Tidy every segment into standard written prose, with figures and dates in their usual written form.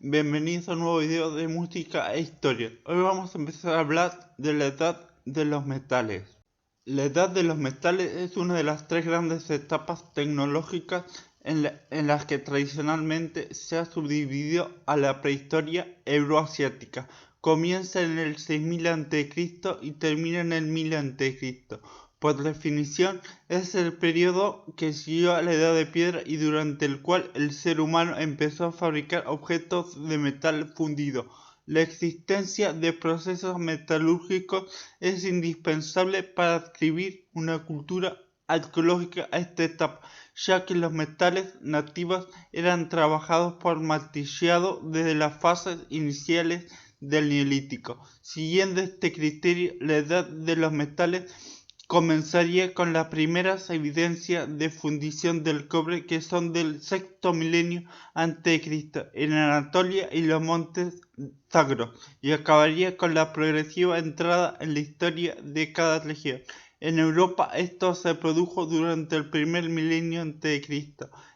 Bienvenidos a un nuevo video de música e historia. Hoy vamos a empezar a hablar de la edad de los metales. La edad de los metales es una de las tres grandes etapas tecnológicas en las que tradicionalmente se ha subdividido a la prehistoria euroasiática. Comienza en el 6000 a.C. y termina en el 1000 a.C. Por definición, es el periodo que siguió a la Edad de Piedra y durante el cual el ser humano empezó a fabricar objetos de metal fundido. La existencia de procesos metalúrgicos es indispensable para adscribir una cultura arqueológica a esta etapa, ya que los metales nativos eran trabajados por martillado desde las fases iniciales del Neolítico. Siguiendo este criterio, la edad de los metales comenzaría con las primeras evidencias de fundición del cobre, que son del sexto milenio a.C. en Anatolia y los montes Zagros, y acabaría con la progresiva entrada en la historia de cada región. En Europa esto se produjo durante el primer milenio a.C.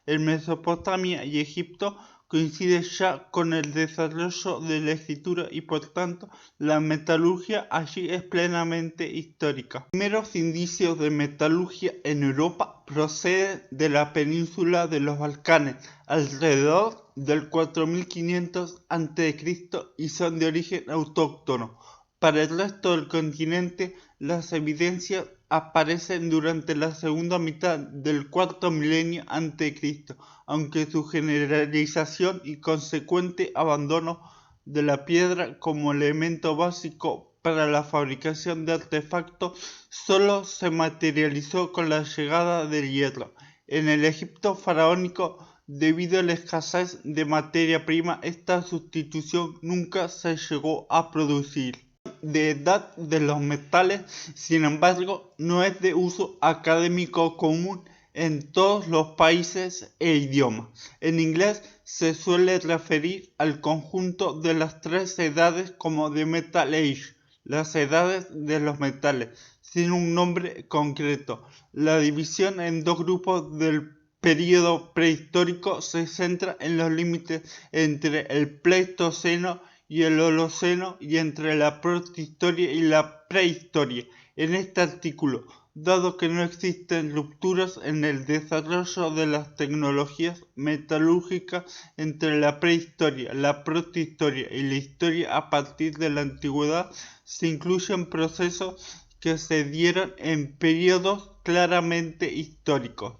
En Mesopotamia y Egipto coincide ya con el desarrollo de la escritura y por tanto la metalurgia allí es plenamente histórica. Los primeros indicios de metalurgia en Europa proceden de la península de los Balcanes alrededor del 4500 a.C. y son de origen autóctono. Para el resto del continente, las evidencias aparecen durante la segunda mitad del cuarto milenio a.C., aunque su generalización y consecuente abandono de la piedra como elemento básico para la fabricación de artefactos solo se materializó con la llegada del hierro. En el Egipto faraónico, debido a la escasez de materia prima, esta sustitución nunca se llegó a producir. De edad de los metales, sin embargo, no es de uso académico común en todos los países e idiomas. En inglés se suele referir al conjunto de las tres edades como The Metal Age, las edades de los metales, sin un nombre concreto. La división en dos grupos del período prehistórico se centra en los límites entre el Pleistoceno y el Holoceno y entre la protohistoria y la prehistoria. En este artículo, dado que no existen rupturas en el desarrollo de las tecnologías metalúrgicas entre la prehistoria, la protohistoria y la historia a partir de la antigüedad, se incluyen procesos que se dieron en periodos claramente históricos.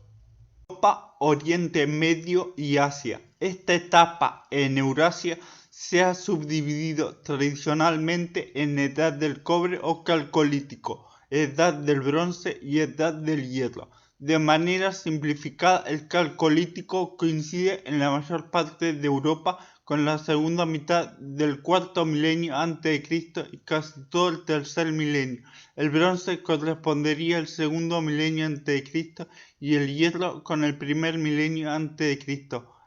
Europa, Oriente Medio y Asia. Esta etapa en Eurasia se ha subdividido tradicionalmente en edad del cobre o calcolítico, edad del bronce y edad del hierro. De manera simplificada, el calcolítico coincide en la mayor parte de Europa con la segunda mitad del cuarto milenio a.C. y casi todo el tercer milenio. El bronce correspondería al segundo milenio a.C. y el hierro con el primer milenio a.C.,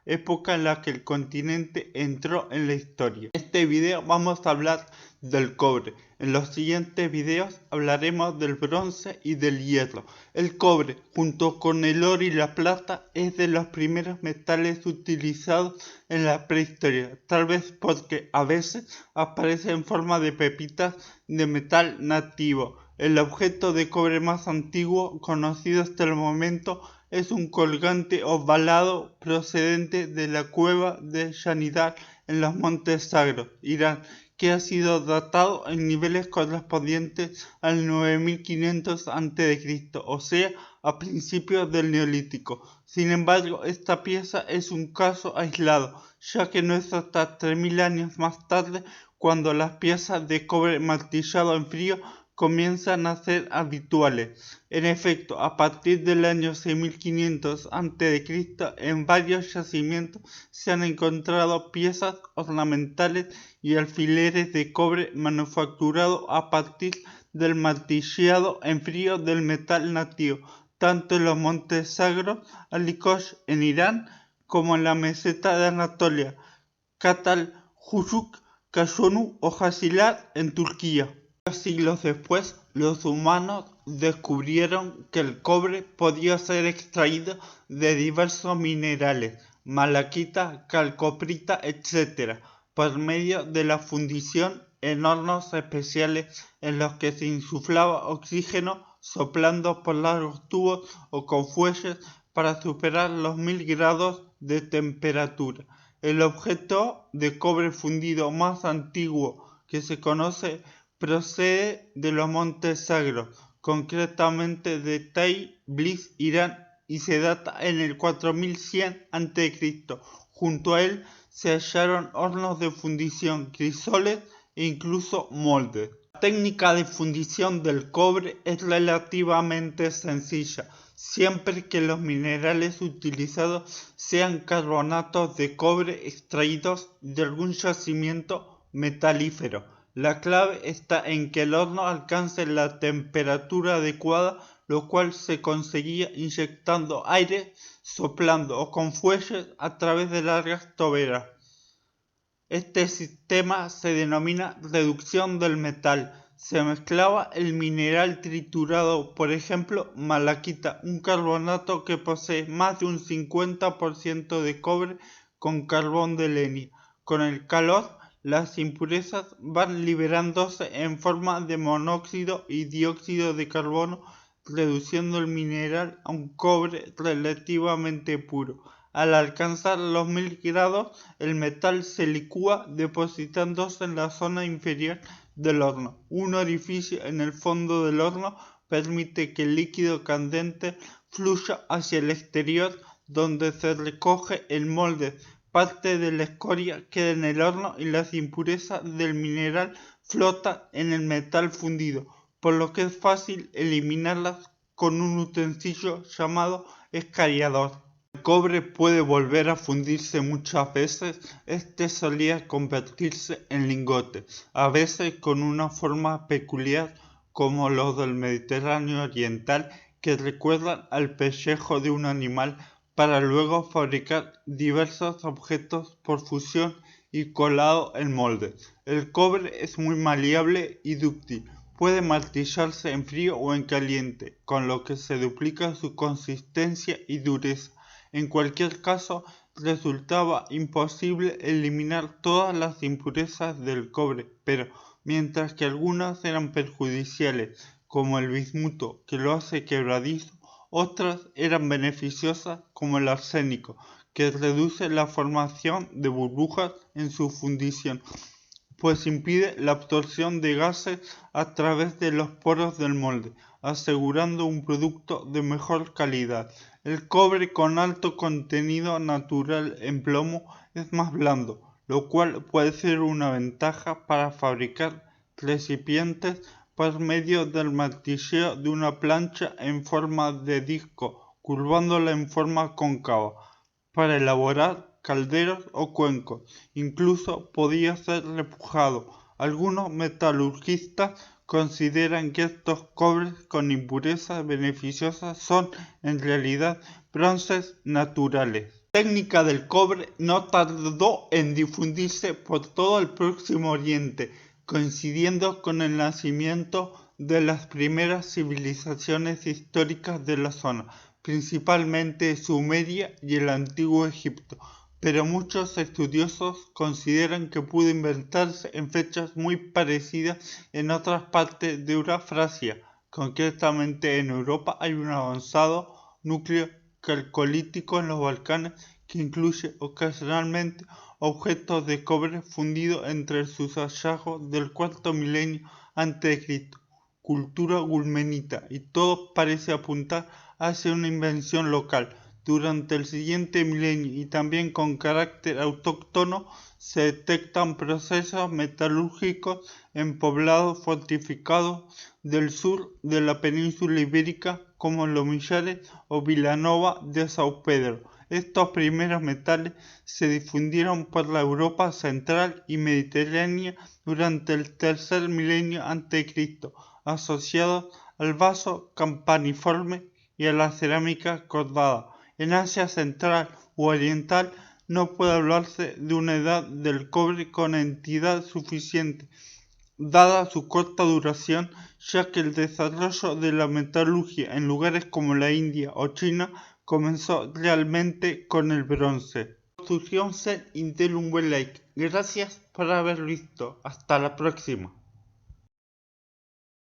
época en la que el continente entró en la historia. En este video vamos a hablar del cobre. En los siguientes videos hablaremos del bronce y del hierro. El cobre, junto con el oro y la plata, es de los primeros metales utilizados en la prehistoria, tal vez porque a veces aparece en forma de pepitas de metal nativo. El objeto de cobre más antiguo conocido hasta el momento es un colgante ovalado procedente de la cueva de Shanidar en los montes Zagros, Irán, que ha sido datado en niveles correspondientes al 9500 a.C., o sea, a principios del Neolítico. Sin embargo, esta pieza es un caso aislado, ya que no es hasta 3000 años más tarde cuando las piezas de cobre martillado en frío comienzan a ser habituales. En efecto, a partir del año 6500 a.C., en varios yacimientos se han encontrado piezas ornamentales y alfileres de cobre manufacturado a partir del martilleado en frío del metal nativo, tanto en los montes Zagros, Alikosh en Irán, como en la meseta de Anatolia, Katal-Husuk, Kashonu o Hasilar en Turquía. Siglos después, los humanos descubrieron que el cobre podía ser extraído de diversos minerales, malaquita, calcoprita, etc., por medio de la fundición en hornos especiales en los que se insuflaba oxígeno soplando por largos tubos o con fuelles para superar los 1000 grados de temperatura. El objeto de cobre fundido más antiguo que se conoce procede de los Montes Sagros, concretamente de Tiblis, Irán, y se data en el 4100 a.C. Junto a él se hallaron hornos de fundición, crisoles e incluso moldes. La técnica de fundición del cobre es relativamente sencilla, siempre que los minerales utilizados sean carbonatos de cobre extraídos de algún yacimiento metalífero. La clave está en que el horno alcance la temperatura adecuada, lo cual se conseguía inyectando aire, soplando o con fuelles a través de largas toberas. Este sistema se denomina reducción del metal. Se mezclaba el mineral triturado, por ejemplo, malaquita, un carbonato que posee más de un 50% de cobre, con carbón de leña. Con el calor, las impurezas van liberándose en forma de monóxido y dióxido de carbono, reduciendo el mineral a un cobre relativamente puro. Al alcanzar los 1000 grados, el metal se licúa depositándose en la zona inferior del horno. Un orificio en el fondo del horno permite que el líquido candente fluya hacia el exterior, donde se recoge el molde. Parte de la escoria queda en el horno y las impurezas del mineral flotan en el metal fundido, por lo que es fácil eliminarlas con un utensilio llamado escariador. El cobre puede volver a fundirse muchas veces. Este solía convertirse en lingotes, a veces con una forma peculiar como los del Mediterráneo oriental, que recuerdan al pellejo de un animal, para luego fabricar diversos objetos por fusión y colado en moldes. El cobre es muy maleable y dúctil. Puede martillarse en frío o en caliente, con lo que se duplica su consistencia y dureza. En cualquier caso, resultaba imposible eliminar todas las impurezas del cobre, pero mientras que algunas eran perjudiciales, como el bismuto, que lo hace quebradizo, otras eran beneficiosas, como el arsénico, que reduce la formación de burbujas en su fundición, pues impide la absorción de gases a través de los poros del molde, asegurando un producto de mejor calidad. El cobre con alto contenido natural en plomo es más blando, lo cual puede ser una ventaja para fabricar recipientes por medio del martilleo de una plancha en forma de disco, curvándola en forma cóncava, para elaborar calderos o cuencos. Incluso podía ser repujado. Algunos metalurgistas consideran que estos cobres con impurezas beneficiosas son en realidad bronces naturales. La técnica del cobre no tardó en difundirse por todo el Próximo Oriente, coincidiendo con el nacimiento de las primeras civilizaciones históricas de la zona, principalmente Sumeria y el Antiguo Egipto, pero muchos estudiosos consideran que pudo inventarse en fechas muy parecidas en otras partes de Eurafrasia. Concretamente en Europa hay un avanzado núcleo calcolítico en los Balcanes que incluye ocasionalmente objetos de cobre fundido entre sus hallazgos del cuarto milenio a.C., cultura gulmenita, y todo parece apuntar hacia una invención local. Durante el siguiente milenio y también con carácter autóctono se detectan procesos metalúrgicos en poblados fortificados del sur de la península ibérica como Los Millares o Vilanova de São Pedro. Estos primeros metales se difundieron por la Europa central y mediterránea durante el tercer milenio a.C., asociados al vaso campaniforme y a la cerámica cordada. En Asia central u oriental no puede hablarse de una edad del cobre con entidad suficiente, dada su corta duración, ya que el desarrollo de la metalurgia en lugares como la India o China comenzó realmente con el bronce. suscríbanse y denle un buen like. Gracias por haber visto. Hasta la próxima.